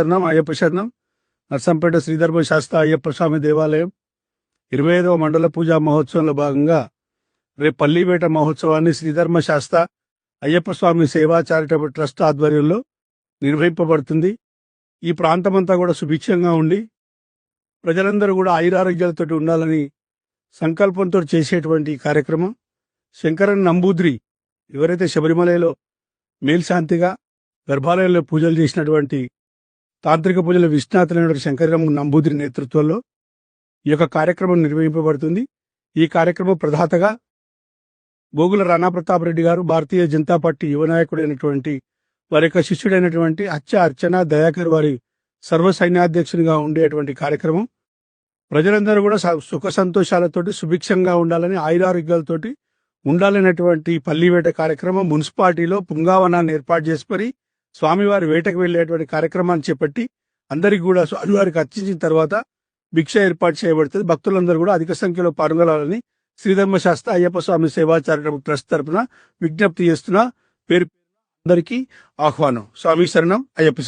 శరణం అయ్యప్ప శరణం. నర్సంపేట శ్రీధర్మ శాస్త్ర అయ్యప్ప స్వామి దేవాలయం 25వ మండల పూజా మహోత్సవంలో భాగంగా రేపు పల్లివేట మహోత్సవాన్ని శ్రీధర్మ శాస్త్ర అయ్యప్ప స్వామి సేవా చారిటబుల్ ట్రస్ట్ ఆధ్వర్యంలో నిర్వహింపబడుతుంది. ఈ ప్రాంతమంతా కూడా సుభిక్షంగా ఉండి ప్రజలందరూ కూడా ఆయురారోగ్యాలతో ఉండాలని సంకల్పంతో చేసేటువంటి కార్యక్రమం. శంకరన్ నంబూద్రి ఎవరైతే శబరిమలలో మేల్శాంతిగా గర్భాలయంలో పూజలు చేసినటువంటి తాంత్రిక పూజల విశ్వనాథులైన శంకరం నంబూద్రి నేతృత్వంలో ఈ యొక్క కార్యక్రమం నిర్వహింపబడుతుంది. ఈ కార్యక్రమం ప్రధాతగా గోగుల రాణా ప్రతాప్ రెడ్డి గారు, భారతీయ జనతా పార్టీ యువ నాయకుడైనటువంటి వారి యొక్క శిష్యుడైనటువంటి అర్చన దయాకర్ వారి సర్వ సైన్యాధ్యక్షునిగా ఉండేటువంటి కార్యక్రమం. ప్రజలందరూ కూడా సుఖ సంతోషాలతోటి సుభిక్షంగా ఉండాలని, ఆయురారోగ్యాలతోటి ఉండాలనేటువంటి పల్లివేట కార్యక్రమం మున్సిపాలిటీలో పుంగావనాన్ని ఏర్పాటు చేసుకొని స్వామివారి వేటకు వెళ్లేటువంటి కార్యక్రమాన్ని చేపట్టి అందరికీ కూడా స్వామివారికి అర్చించిన తర్వాత భిక్ష ఏర్పాటు చేయబడుతుంది. భక్తులందరూ కూడా అధిక సంఖ్యలో పాల్గొనాలని శ్రీధర్మ శాస్త్ర అయ్యప్ప స్వామి సేవా చారిటబుల్ ట్రస్ట్ తరపున విజ్ఞప్తి చేస్తున్నా. పేరు అందరికీ ఆహ్వానం. స్వామి శరణం అయ్యప్ప.